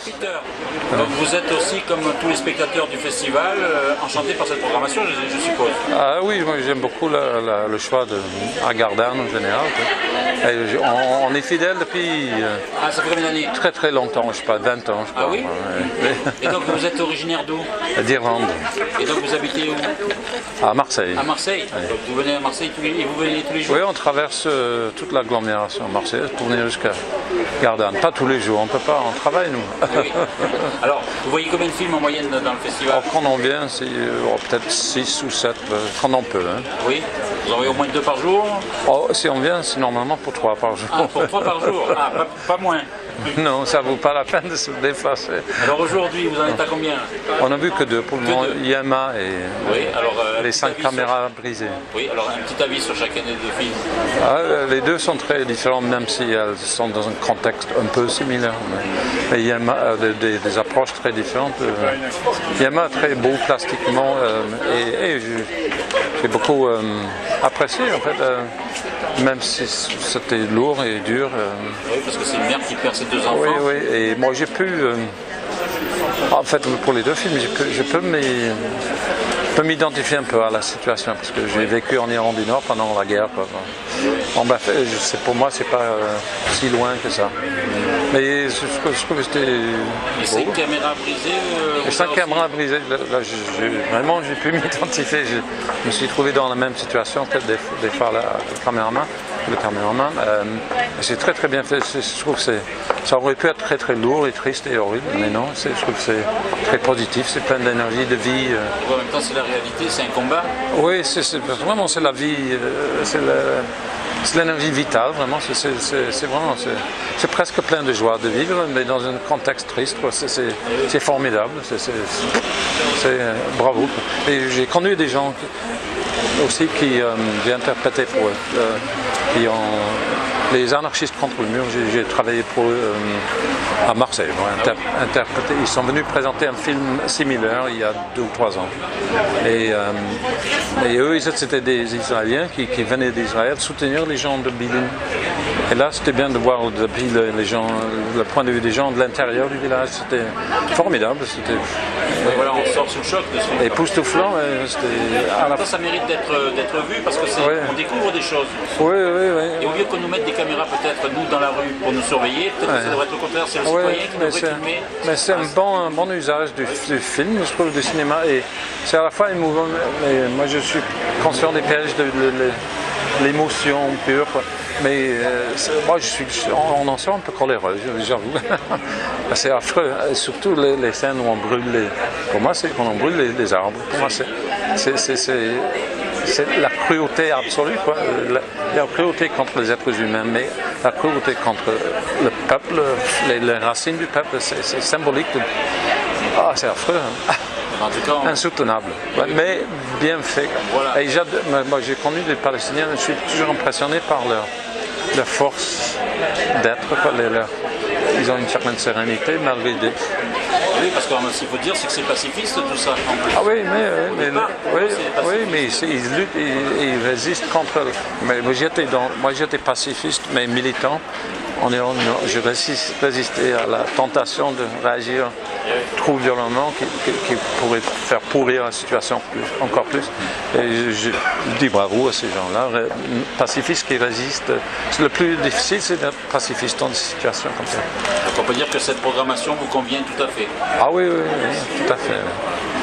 Peter, donc vous êtes aussi, comme tous les spectateurs du festival, enchanté par cette programmation, je suppose. Ah oui, moi j'aime beaucoup le choix à Gardanne en général. Et on est fidèles depuis Ça fait combien d'années? très très longtemps, je sais pas, 20 ans je crois. Ah oui? Et donc vous êtes originaire d'où? D'Irlande. Et donc vous habitez où? À Marseille. À Marseille. Ouais. Donc vous venez à Marseille et vous venez tous les jours? Oui, on traverse toute l'agglomération marseillaise pour venir jusqu'à Gardanne. Pas tous les jours, on ne peut pas, on travaille nous. Oui. Alors, vous voyez combien de films en moyenne dans le festival? Quand on vient, c'est peut-être 6 ou 7, quand on peut. Hein. Oui. Vous en voyez au moins 2 par jour? Si on vient, c'est normalement pour 3 par jour. Ah, pour 3 par jour? Ah, pas moins. Non, ça ne vaut pas la peine de se déplacer. Alors aujourd'hui, vous en êtes à combien? On n'a vu que 2 pour le moment, Yema et oui, alors, les 5 caméras brisées. Oui, alors un petit avis sur chacun des 2 films. Les 2 sont très différents, même si elles sont dans un contexte un peu similaire. Mais Yema a des approches très différentes. Yema est très beau plastiquement et j'ai beaucoup apprécié en fait, même si c'était lourd et dur. Oui, parce que c'est une mère qui perd ses 2 enfants. Oui, oui, et moi j'ai pu, en fait pour les 2 films, je peux m'identifier un peu à la situation, parce que j'ai vécu en Irlande du Nord pendant la guerre. Quoi. Bon, bref, pour moi c'est pas si loin que ça. Mais je trouve que c'était les 5 caméras brisées. Les 5 caméras brisées, là, vraiment j'ai pu m'identifier. Je me suis trouvé dans la même situation que des fois le caméraman. C'est très très bien fait. Je trouve que ça aurait pu être très très lourd et triste et horrible, mais non, je trouve que c'est très positif, c'est plein d'énergie, de vie. En même temps, c'est la réalité, c'est un combat. Oui, vraiment c'est la vie, c'est l'énergie vitale, vraiment. C'est presque plein de joie de vivre, mais dans un contexte triste. C'est formidable. Bravo. Et j'ai connu des gens aussi qui j'ai interprété pour eux, qui ont les anarchistes contre le mur. J'ai travaillé pour eux à Marseille. Interprété. Ils sont venus présenter un film similaire il y a 2 ou 3 ans. Et eux, c'était des Israéliens qui venaient d'Israël soutenir les gens de Bilin. Et là, c'était bien de voir depuis le point de vue des gens de l'intérieur du village. C'était formidable. Voilà, on sort sous le choc de ce. Époustouflant. Ça mérite d'être vu parce que on découvre des choses. Oui. Et au lieu qu'on nous mette des caméras peut-être nous dans la rue pour nous surveiller, peut-être que ça devrait être le contraire, c'est le citoyen qui devrait filmer. Mais c'est un bon usage du film, je trouve, du cinéma. Et c'est à la fois émouvant, mais moi je suis conscient des pièges de l'émotion pure. Mais moi, on en sort un peu coléreux, j'avoue. C'est affreux, surtout les scènes où on brûle pour moi, c'est quand on brûle les arbres. Pour moi, c'est la cruauté absolue, quoi. La cruauté contre les êtres humains, mais la cruauté contre le peuple, les racines du peuple, c'est symbolique. C'est affreux. Hein. En tout cas, insoutenable, mais bien fait. Voilà. Et moi, j'ai connu des Palestiniens, je suis toujours impressionné par leur force d'être. Ils ont une certaine sérénité malgré des. Oui, parce que ce qu'il faut dire, c'est que c'est pacifiste tout ça. Ah oui, mais ils luttent, ils résistent contre. Mais moi j'étais pacifiste, mais militant. Je résistais à la tentation de réagir trop violemment qui pourrait faire pourrir la situation encore plus. Et je dis bravo à ces gens-là, pacifistes qui résistent. Le plus difficile, c'est d'être pacifiste dans des situations comme ça. Donc on peut dire que cette programmation vous convient tout à fait. Ah oui, tout à fait.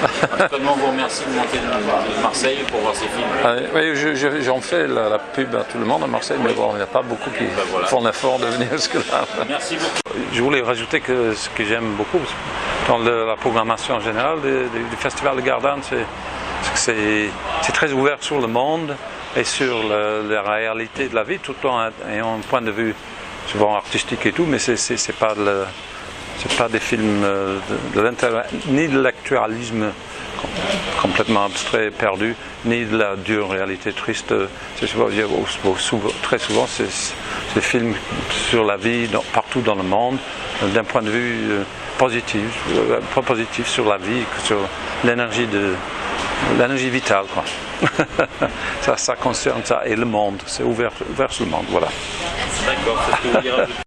En tout cas, on vous remercie de monter de Marseille pour voir ces films. Oui, j'en fais la pub à tout le monde à Marseille, mais bon, il n'y a pas beaucoup qui font l'effort de venir jusque-là. Merci beaucoup. Je voulais rajouter que ce que j'aime beaucoup dans la programmation générale du Festival de Gardanne, c'est très ouvert sur le monde et sur la réalité de la vie, tout en ayant un point de vue souvent artistique et tout, mais c'est pas des films ni de l'actualisme complètement abstrait, perdu, ni de la dure réalité triste. Très souvent, c'est des films sur la vie partout dans le monde, d'un point de vue positif sur la vie, sur l'énergie vitale, quoi. ça concerne ça et le monde, c'est ouvert sur le monde, voilà. D'accord, c'est ce que vous voulez rajouter.